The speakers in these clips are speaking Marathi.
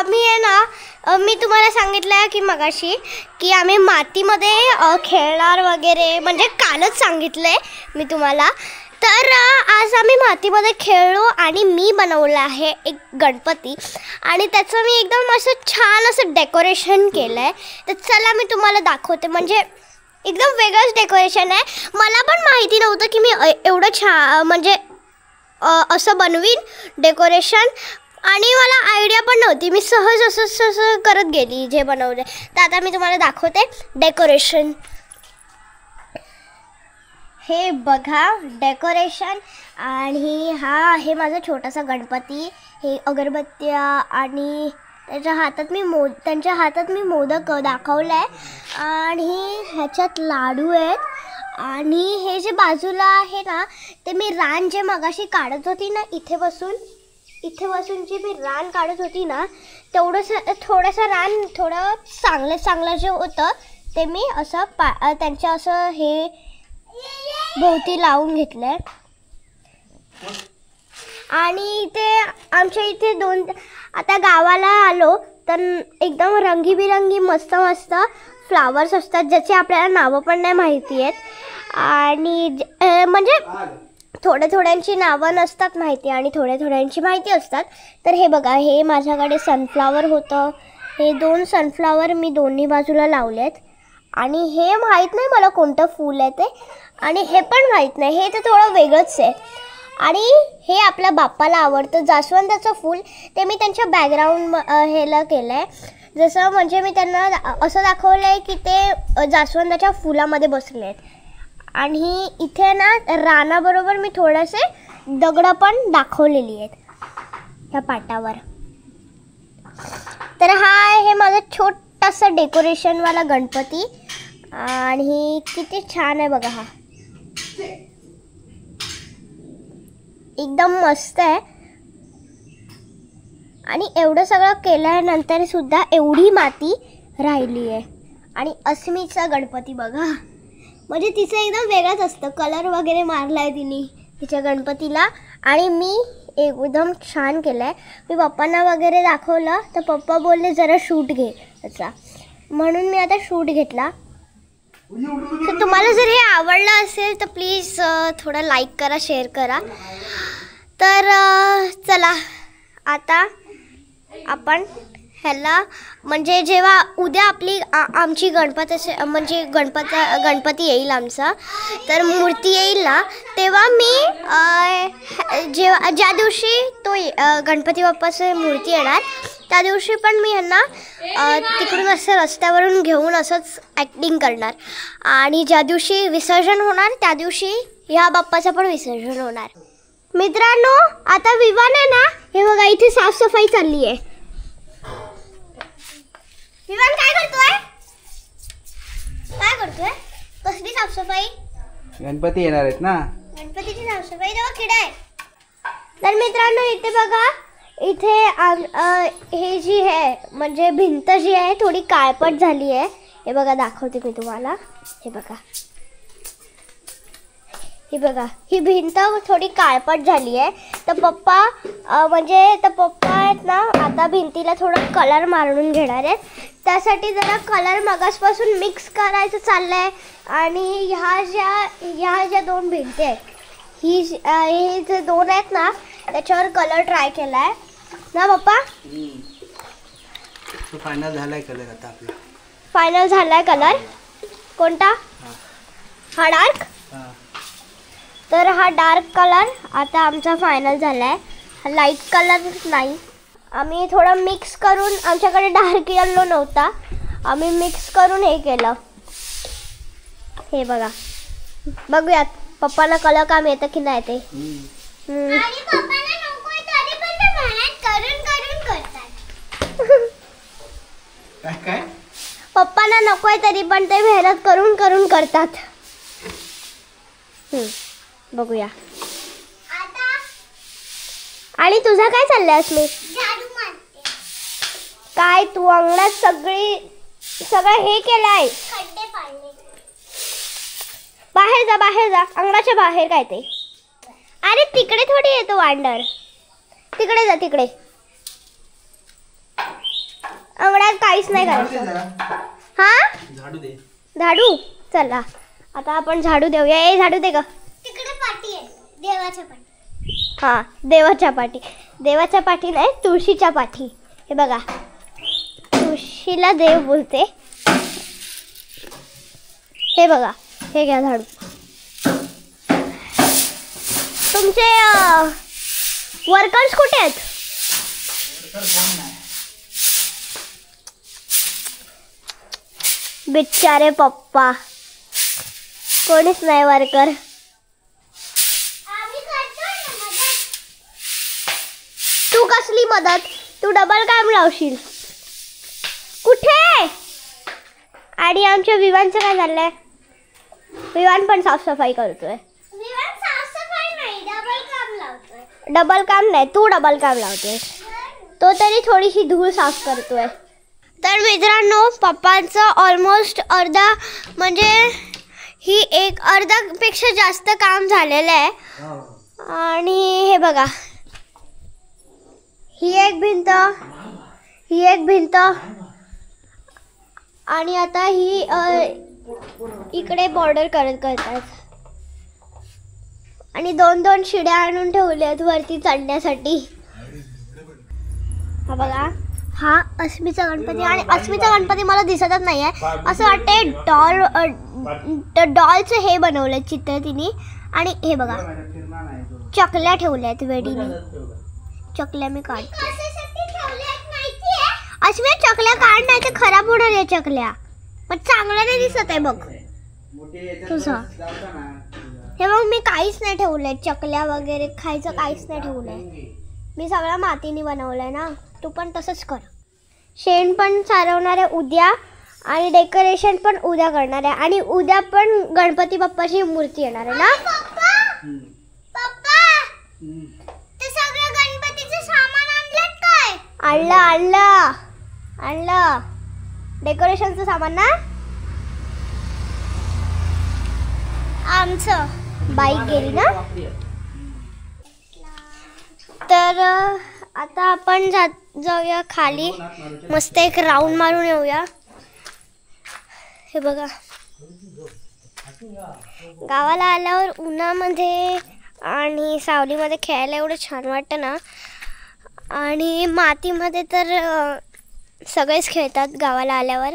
आम्ही आहे ना, मी तुम्हाला सांगितलं की मगाशी की आम्ही मातीमध्ये खेळणार वगैरे, म्हणजे कालच सांगितलंय मी तुम्हाला. तर आज आम्ही मातीमध्ये खेळलो आणि मी बनवलं आहे एक गणपती आणि त्याचं मी एकदम असं छान असं डेकोरेशन केलं आहे. तर चला मी तुम्हाला दाखवते. म्हणजे एकदम वेगळंच डेकोरेशन आहे. मला पण माहिती नव्हतं की मी एवढं छान म्हणजे असं बनवीन डेकोरेशन, आणि मला आयडिया पण नव्हती. मी सहज असं करत गेली जे बनवलं. तर आता मी तुम्हाला दाखवते डेकोरेशन. हे बघा डेकोरेशन. आणि हा आहे माझा छोटासा गणपती. हे अगरबत्त्या आणि त्यांच्या हातात मी मोदक दाखवलं आहे आणि ह्याच्यात लाडू आहेत. आणि हे जे बाजूला आहे ना, ते मी रान जे मगाशी काढत होती ना, इथे बसून जी मी रान काढत होती ना, थोडंसं रान थोडं चांगलं जे होतं ते मी असं त्यांच्या असं हे भोवती लावून घेतलंय. आणि इथे आमच्या इथे आता गावाला आलो तर एकदम रंगीबिरंगी मस्त फ्लावर्स असतात, ज्याचे आपल्याला नावं पण नाही माहिती आहेत. आणि म्हणजे थोड्यांची नावं नसतात माहिती आणि थोड्यांची माहिती असतात. तर हे बघा, हे माझ्याकडे सनफ्लावर होतं. हे 2 सनफ्लावर मी दोन्ही बाजूला लावलेत. आणि हे माहीत नाही मला कोणतं फूल आहे ते, आणि हे पण माहीत नाही, हे तर थोडं वेगळंच आहे. आणि हे आपल्या बाप्पाला आवडतं जास्वंदाचं फूल. ते मी त्यांच्या बॅकग्राऊंड हेला केलं आहे. जसं म्हणजे मी त्यांना असं दाखवलं आहे की ते जास्वंदाच्या फुलामध्ये बसले आहेत. आणि इथे ना रानाबरोबर मी थोडेसे दगडं पण दाखवलेली आहेत ह्या पाटावर. तर हा आहे माझा छोटासा डेकोरेशनवाला गणपती. आणि किती छान आहे बघा, हा एकदम मस्त आहे. आणि एवढं सगळं केल्यानंतर सुद्धा एवढी माती राहिली आहे. आणि अस्मीचा गणपती बघा, म्हणजे तिचं एकदम वेगळंच असतं. कलर वगैरे मारला आहे तिने तिच्या गणपतीला. आणि मी एकदम छान केलं आहे. मी पप्पांना वगैरे दाखवलं तर पप्पा बोलले जरा शूट घे त्याचा, म्हणून मी आता शूट घेतला. तर तुम्हाला जर हे आवडलं असेल तर प्लीज थोडं लाईक करा, शेअर करा. तर चला आता आपण ह्याला म्हणजे जेव्हा उद्या आमची गणपती येईल आमचा, तर मूर्ती येईल ना, तेव्हा मी ज्या दिवशी तो गणपती बाप्पाची मूर्ती येणार त्या दिवशी पण मी ह्यांना तिकडून असं रस्त्यावरून घेऊन असंच ॲक्टिंग करणार. आणि ज्या दिवशी विसर्जन होणार त्या दिवशी ह्या बाप्पाचं पण विसर्जन होणार. मित्रांनो, आता विवान आहे ना, हे बघा इथे साफसफाई चालली आहे. विवान काय करतोय? कसली साफसफाई? गणपती येणार आहेत ना, गणपतीची साफसफाई. तेव्हा किडा आहे. तर मित्रांनो इथे बघा, इथे हे जी आहे म्हणजे भिंत जी आहे थोडी काळपट झाली आहे. हे बघा दाखवते मी तुम्हाला. हे बघा ही भिंत थोडी काळपट झाली आहे. तर पप्पा आहेत ना, आता भिंतीला थोडं कलर मारून घेणार आहेत. त्यासाठी जरा कलर मगासपासून मिक्स करायचं चाललं आहे. आणि ह्या ज्या 2 भिंती आहेत, हे जे 2 आहेत ना, त्याच्यावर कलर ट्राय केला आहे ना पप्पा. फायनल झालाय कलर. आता आपला फायनल झालाय कलर. कोणता? हा डार्क. तर हा डार्क कलर आता आमचा फायनल झालाय. लाईट कलर नाही, आम्ही थोडं मिक्स करून, आमच्याकडे डार्क येलो नव्हता, आम्ही मिक्स करून हे केलं. हे बघा, बघूयात पप्पाला कलर काम येतं की नाही ते. पप्पांना नकोय तरी पण ते मेहनत करून करतात. बघूया. आणि तुझं काय चाललंय अस्मी? काय तू अंगणात सगळं हे केलंय? बाहेर जा अंगणाच्या बाहेर. काय ते? अरे तिकडे थोडी येतो वांडर, तिकडे जा. अंगणात काहीच नाही करायचं. हा झाडू दे. झाडू चला आता आपण झाडू देऊया. ए झाडू दे ग. तिकडे पाठी आहे देवाच्या पाठी. हा देवाच्या पाठी. देवाच्या पाठी नाही तुळशीच्या पाठी. हे बघा तुळशीला देव बोलते. हे बघा हे घ्या झाडू. तुमचे वर्कर्स कुठे आहेत? बिचारे पप्पा कोणीच नाही वर्कर. तू कसली मदत? तू डबल काम लावशील. कुठे? आणि आमच्या विवानचं काय झालंय? विवान पण साफसफाई करतोय. डबल काम नाही तू डबल काम लावतोय. तो तरी थोडीशी धूळ साफ करतोय. तर मित्रांनो पप्पांचं ऑलमोस्ट अर्धा म्हणजे ही एक अर्ध्यापेक्षा जास्त काम झालेलं आहे. आणि हे बघा ही एक भिंत आणि आता ही इकडे बॉर्डर करतात. आणि 2-2 शिड्या आणून ठेवल्यात वरती चढण्यासाठी. हा बघा हा अस्मीचा गणपती. आणि अस्मीचा गणपती मला दिसतच नाही आहे. असं वाटतंय डॉलचं हे बनवलं चित्र तिने. आणि हे बघा चकल्या ठेवल्या आहेत वेडीने. चकल्या मी काढते. अस्मी चकल्या काढ नाही तर खराब होणार आहे चकल्या. पण चांगलं नाही दिसत आहे बघ तुझं. हे बघ मी काहीच नाही ठेवलंय. चकल्या वगैरे खायचं काहीच नाही ठेवलंय. मी सगळं मातीने बनवलंय ना. तू पण तसंच कर. शेण पण सारवणार आहे उद्या आणि डेकोरेशन पण उद्या करणार आहे. आणि उद्या पण गणपती बाप्पाची मूर्ती येणार आहे ना. ते सगळं गणपतीचं सामान आणलं काय? आणलं डेकोरेशनचं सामान ना. आमचं बाईक गेली ना. तर आता आपण जाऊया खाली. मस्त एक राऊंड मारून येऊया. हे बघा गावाला आल्यावर उन्हामध्ये आणि सावलीमध्ये खेळायला एवढं छान वाटतं ना. आणि मातीमध्ये तर सगळेच खेळतात गावाला आल्यावर.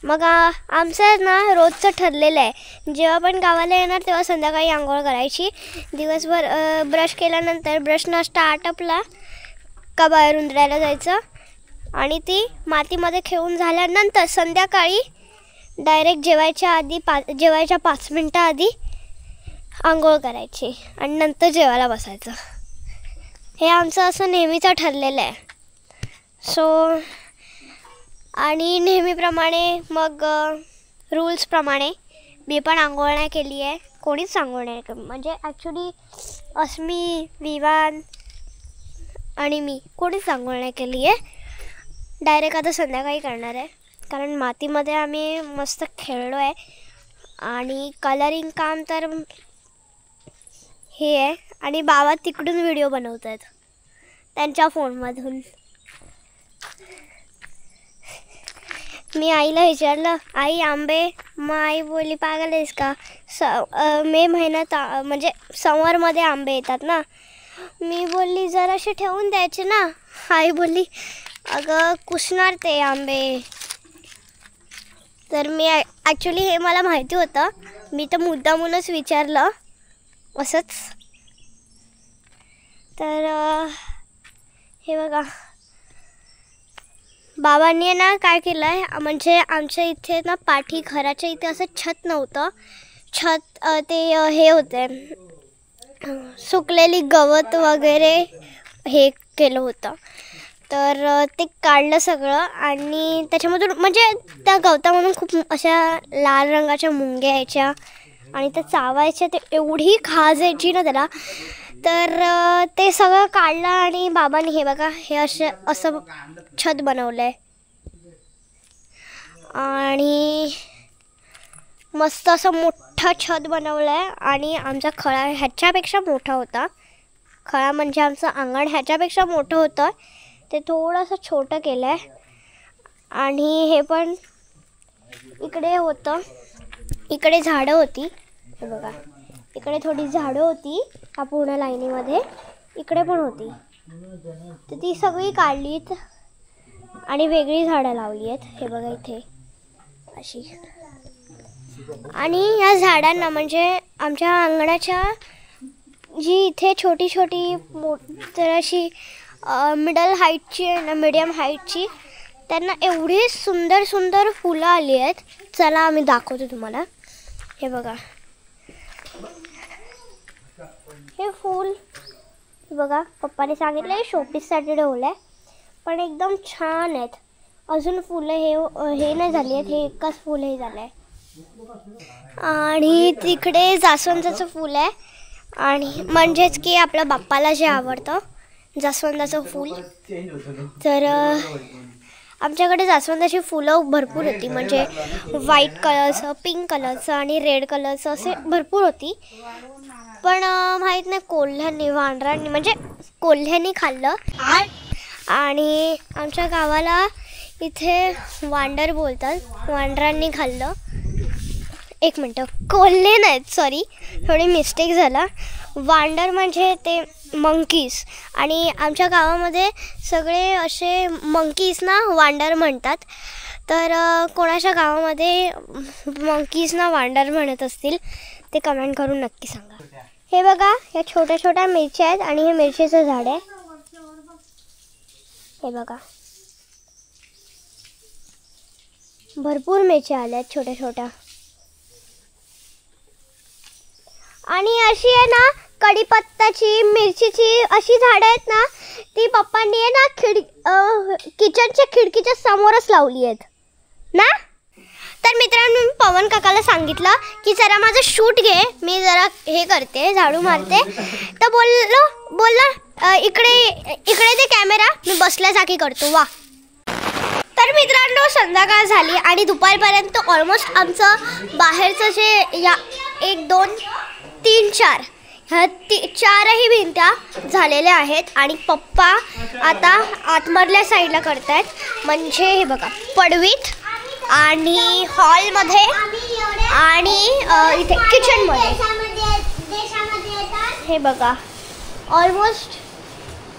मग आमचं ना रोजचं ठरलेलं आहे जेव्हा पण गावाला येणार तेव्हा संध्याकाळी आंघोळ करायची. दिवसभर ब्रश केल्यानंतर ब्रश नष्टा आटपला का बाहेर उंदरायला जायचं. आणि ती मातीमध्ये खेळून झाल्यानंतर संध्याकाळी डायरेक्ट जेवायच्या 5 मिनटं आधी आंघोळ करायची आणि नंतर जेवायला बसायचं. हे आमचं असं नेहमीचं ठरलेलं आहे. सो आणि नेहमीप्रमाणे मग रूल्सप्रमाणे मी पण आंघोळ नाही केली आहे. कोणीच आंघोळ नाही म्हणजे ॲक्च्युली अस्मी विवान आणि मी कोणीच आंघोळ नाही केली आहे. डायरेक्ट आता संध्याकाळी करणार आहे. कारण मातीमध्ये आम्ही मस्त खेळलो आहे. आणि कलरिंग काम तर हे आहे. आणि बाबा तिकडून व्हिडिओ बनवत आहेत त्यांच्या फोनमधून. मी आईला विचारलं आई आंबे. मग आई बोलली पागल आहेस का. मे महिन्यात म्हणजे समरमध्ये आंबे येतात ना. मी बोलली जराशे ठेवून द्यायचे ना. आई बोलली अगं कुसणार ते आंबे. तर मी ॲक्च्युली हे मला माहिती होतं. मी तर मुद्दामूनच विचारलं असंच. तर हे बघा बाबांनी ना काय केलं आहे म्हणजे आमच्या इथे ना पाठी घराच्या इथे असं छत नव्हतं. छत ते हे होते सुकलेली गवत वगैरे हे केलं होतं. तर ते काढलं सगळं आणि त्याच्यामधून म्हणजे त्या गवतामधून खूप अशा लाल रंगाच्या मुंग्या यायच्या आणि त्या चावायच्या. ते एवढी खाज यायची ना त्याला. तर ते सगळं काढलं आणि बाबांनी हे बघा हे असं छत बनवलं आहे. आणि मस्त असं मोठं छत बनवलं आहे. आणि आमचा खळा ह्याच्यापेक्षा मोठा होता. खळा म्हणजे आमचं अंगण ह्याच्यापेक्षा मोठं होतं. ते थोडंसं छोटं केलं आहे. आणि हे पण इकडे होतं, इकडे झाडं होती, हे बघा इकडे थोडी झाडं होती हा पूर्ण लाईनीमध्ये, इकडे पण होती, तर ती सगळी काढलीत आणि वेगळी झाडं लावली आहेत. हे बघा इथे अशी. आणि या झाडांना म्हणजे आमच्या अंगणाच्या जी इथे छोटी छोटी तर अशी मिडल हाईटची आहे ना, मिडियम हाईटची, त्यांना एवढी सुंदर सुंदर फुलं आली आहेत. चला आम्ही दाखवतो तुम्हाला. हे बघा हे फूल, हे बघा पप्पाने सांगितलं हे शोपीससाठी ठेवलं आहे, पण एकदम छान आहेत. अजून फुलं हे नाही झाली आहेत, हे एकच फुल हे झालं आहे. आणि तिकडे जास्वंदाचं फूल आहे, आणि म्हणजेच की आपल्या बाप्पाला जे आवडतं जास्वंदाचं फूल. तर आमच्याकडे जास्वंदाची फुलं भरपूर होती, म्हणजे व्हाईट कलरचं, पिंक कलरचं आणि रेड कलरचं असे भरपूर होती. पण माहीत नाही कोल्ह्यांनी, वानरांनी, म्हणजे कोल्ह्यांनी खाल्लं. आणि आमच्या गावाला इथे वांडर बोलतात, वानरांनी खाल्लं. एक मिनटं, कोल्हे नाहीत, सॉरी थोडी मिस्टेक झाला. वांडर म्हणजे ते मंकीज, आणि आमच्या गावामध्ये सगळे असे मंकीजना वांडर म्हणतात. तर कोणाच्या गावामध्ये मंकीजना वांडर म्हणत असतील ते कमेंट करून नक्की सांगा. हे बघा या छोट्या छोट्या मिरच्या आहेत, आणि हे मिरचीचं झाड आहे. हे बघा भरपूर मिरच्या आल्या आहेत छोट्या छोट्या. आणि अशी आहे ना कढीपत्त्याची, मिरचीची अशी झाडं आहेत ना, ती पप्पांनी आहे ना किचनच्या खिडकीच्या समोरच लावली आहेत ना. तर मित्रांनो मी पवन काकाला सांगितलं की जरा माझं शूट घे, मी जरा हे करते, झाडू मारते. तर बोलला इकडे ते कॅमेरा, मी बसल्या जागी करतो. वा. तर मित्रांनो संध्याकाळ झाली आणि दुपारपर्यंत ऑलमोस्ट आमचं बाहेरचं जे या 1 2 3 4 ह्या 4ही भिंत्या झालेल्या आहेत. आणि पप्पा आता आतमधल्या साईडला करतायत, म्हणजे हे बघा पडवीत आणि हॉलमध्ये आणि इथे किचनमध्ये. हे बघा ऑलमोस्ट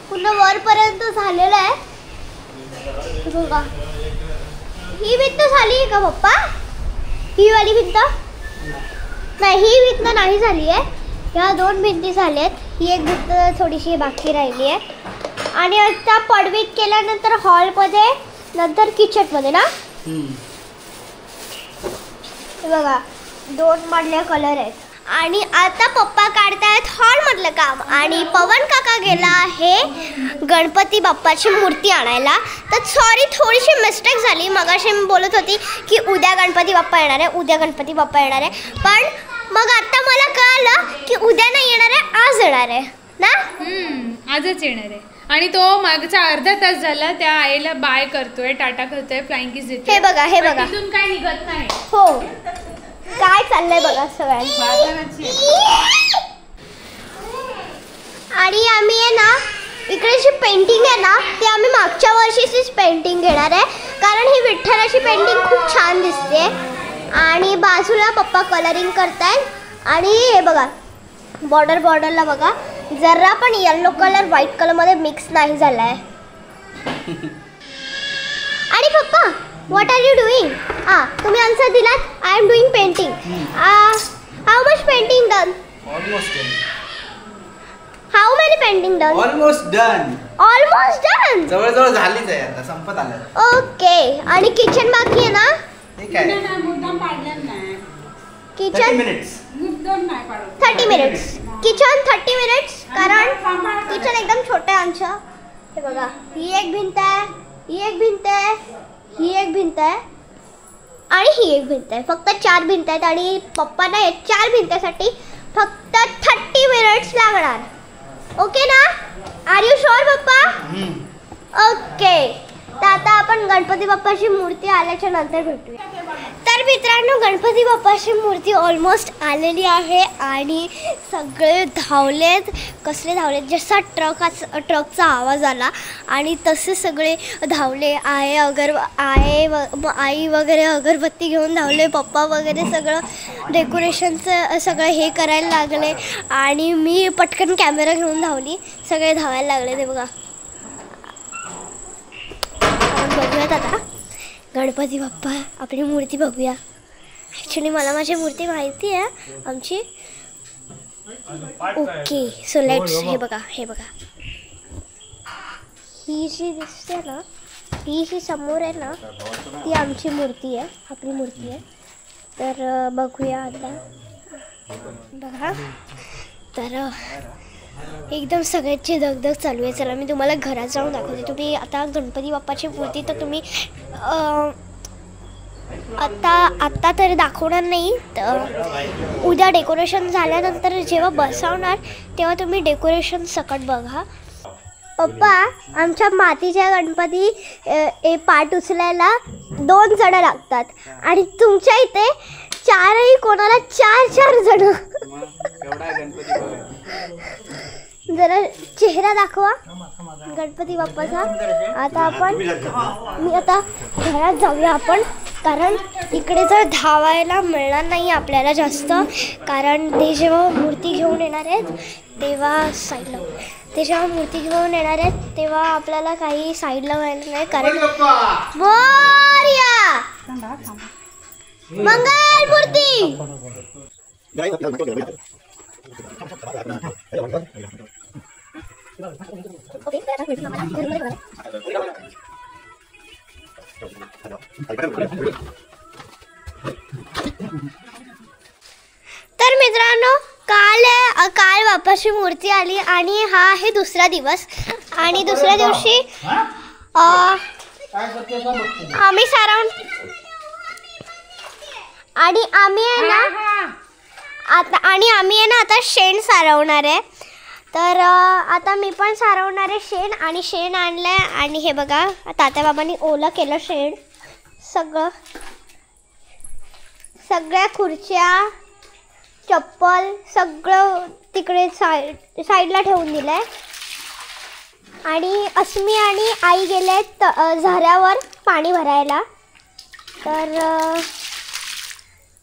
पूर्ण वरपर्यंत झालेलं आहे. बघा ही भिंत झाली का पप्पा? ही वाली भिंत नाही, ही भिंत नाही झाली आहे. ह्या 2 भिंती झाल्यात, ही एक भिंत थोडीशी बाकी राहिली आहे. आणि आता पडवीत केल्यानंतर हॉलमध्ये, नंतर किचनमध्ये ना. बघा 2 मधले कलर आहेत. आणि आता पप्पा काढतायत हॉलमधलं काम, आणि पवन काका गेला आहे गणपती बाप्पाची मूर्ती आणायला. तर सॉरी थोडीशी मिस्टेक झाली, मगाशी मी बोलत होती की उद्या गणपती बाप्पा येणार आहे, उद्या गणपती बाप्पा येणार आहे, पण मग आता मला कळलं की उद्या नाही येणार आहे, आज येणार आहे ना. आजच येणार आहे. आणि तो मागचा अर्धा तास झाला त्या आईला बाय करतोय, टाटा करतोय, फ्लाइंग किस देतोय. हे बघा, हे बघा तिथून काय निघत नाही. हो काय चाललंय बघा सगळ्यांना. आणि आम्ही आहे ना इकडे जी पेंटिंग आहे ना, ती आम्ही मागच्या वर्षीचीच पेंटिंग घेणार आहे, कारण ही विठ्ठलाची पेंटिंग खूप छान दिसते. आणि बाजूला पप्पा कलरिंग करतायत. आणि हे बघा बॉर्डरला बघा जरा पण येलो कलर व्हाईट कलरमध्ये मिक्स नाही झाला आहे. आणि पप्पा व्हॉट आर यू डुईंग? तुम्ही आन्सर दिलात, I am doing painting. How much painting done? Almost done. How many painting done? Almost done. Almost done. जवळजवळ झालीच आहे, आता संपत आलं. ओके. आणि किचन बाकी आहे ना? ठीक आहे. Kitchen 30 minutes. 30 minutes. Kitchen 30 minutes, कारण किचन एकदम छोटं आहे आमचं. हे बघा ही एक भिंत आहे, ही एक भिंत आहे, ही एक भिंत आहे आणि ही एक भिंत आहे. फक्त 4 भिंत आहेत. आणि पप्पांना या 4 भिंतीसाठी फक्त 30 मिनिट्स लागणार. ओके ना? आर यू शुअर पप्पा? ओके. तर आता आपण गणपती बाप्पाची मूर्ती आल्याच्या नंतर भेटूया. तर मित्रांनो, गणपती बाप्पाची मूर्ती ऑलमोस्ट आलेली आहे आणि सगळे धावलेत. कसले धावलेत, जसा ट्रकचा आवाज आला आणि तसे सगळे धावले. आई वगैरे अगरबत्ती घेऊन धावले. पप्पा वगैरे सगळं डेकोरेशनचं सगळं हे करायला लागले आणि मी पटकन कॅमेरा घेऊन धावली. सगळे धावायला लागले. ते बघा, बघूयात आता गणपती बाप्पा आपली मूर्ती बघूया. ॲक्च्युली मला माझी मूर्ती माहिती आहे आमची. Okay, so let's. हे बघा ही जी दिसते ना, ही जी समोर आहे ना, ती आमची मूर्ती आहे, आपली मूर्ती आहे. तर बघूया आता. बघा, तर एकदम सगळ्याची दगदग चालू आहे. चला मी तुम्हाला घरात जाऊन दाखवते. तुम्ही आता गणपती बाप्पाची मूर्ती तर तुम्ही आत्ता तर दाखवणार नाही. तर उद्या डेकोरेशन झाल्यानंतर जेव्हा बसवणार तेव्हा तुम्ही डेकोरेशन सकट बघा. पप्पा, आमच्या मातीच्या गणपती पाठ उचलायला 2 जण लागतात आणि तुमच्या इथे 4ही कोणाला 4 जण. जरा चेहरा दाखवा गणपती बाप्पाचा. आता मी आता घरात जाऊया आपण, कारण इकडे जर धावायला मिळणार नाही आपल्याला जास्त. कारण ते जेव्हा मूर्ती घेऊन येणार आहेत तेव्हा तेव्हा आपल्याला काही साईडला व्हायला नाही. कारण मोरया मंगल मूर्ती. तर मित्रांनो, काल बाप्पाची मूर्ती आली आणि हा आहे दुसरा दिवस. आणि दुसऱ्या दिवशी आम्ही सारावून आणि आम्ही आहे ना आता शेण सारवणार आहे. तर आता मी पण सारवणार आहे शेण. आणि शेण आणलं आहे आणि हे बघा, तात्याबाबांनी ओलं केलं शेण. सगळ्या खुर्च्या, चप्पल सगळं तिकडे साईडला ठेवून दिलं आहे. आणि अस्मी आणि आई गेले झऱ्यावर पाणी भरायला. तर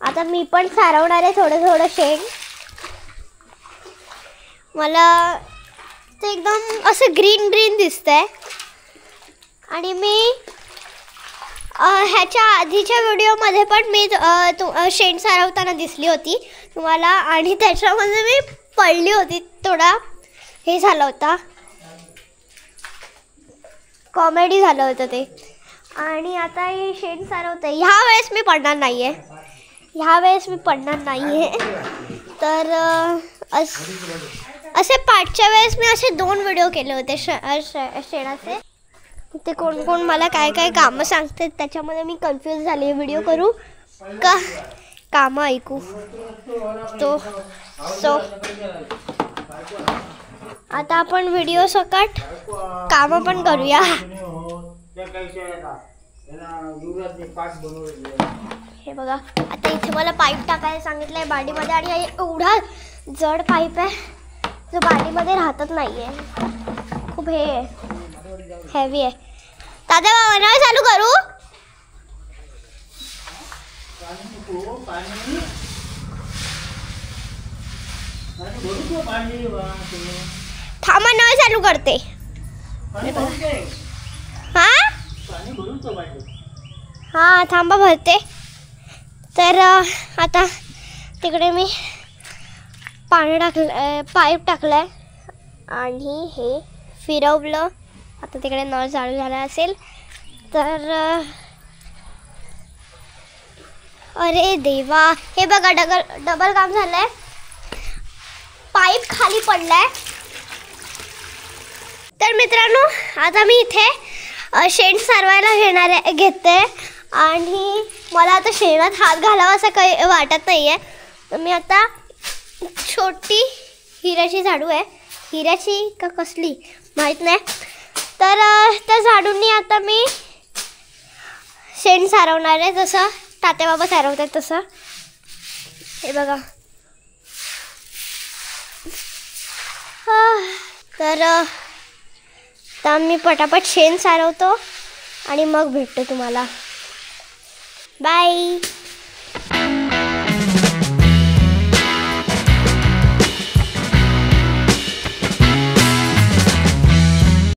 आता मी पण सारवणार आहे थोडं शेण. मला ते एकदम असं ग्रीन दिसतंय. आणि मी ह्याच्या आधीच्या व्हिडिओमध्ये पण मी शेण सारवताना दिसली होती तुम्हाला. आणि त्याच्यामध्ये मी पडली होती, थोडा हे झालं होता, कॉमेडी झालं होतं ते. आणि आता हे शेण सारवतं. ह्या वेळेस मी पडणार नाही आहे. तर असे पाठच्या वेळेस मी असे 2 व्हिडिओ केले होते शेणाचे. ते कोण मला काय कामं सांगते त्याच्यामध्ये मी कन्फ्यूज झाली. व्हिडिओ करू का कामं ऐकू. सो आता आपण व्हिडिओ सकट कामं पण करूया. हे बघा, आता इथे मला पाईप टाकायला सांगितलं आहे बाडीमध्ये. आणि एवढा जड पाईप आहे जो बाडीमध्ये राहतच नाही आहे. खूप हेवी आहे. दादा बाबा, नळ चालू करू? थांबा, नळ चालू करते. हा थांबा, भरते. तर आता तिकडे मी पाईप टाकलाय आणि हे फिरवलं. आता तिकडे नळ चालू झाला असेल. तर अरे देवा, हे बघा डबल काम झालंय. पाईप खाली पडलाय. तर मित्रांनो, आता मी इथे शेण सारवायला घेते आणि मला आता शेणात हात घालावा असं काही वाटत नाही आहे. तर मी आता छोटी हिऱ्याची झाडू आहे, हिऱ्याची का कसली माहीत नाही. तर त्या झाडूंनी आता मी शेण सारवणार आहे. जसं तात्या बाबा सारवतात तसं. हे बघा. तर आता मी पटापट शेण सारवतो आणि मग भेटतो तुम्हाला. बाय.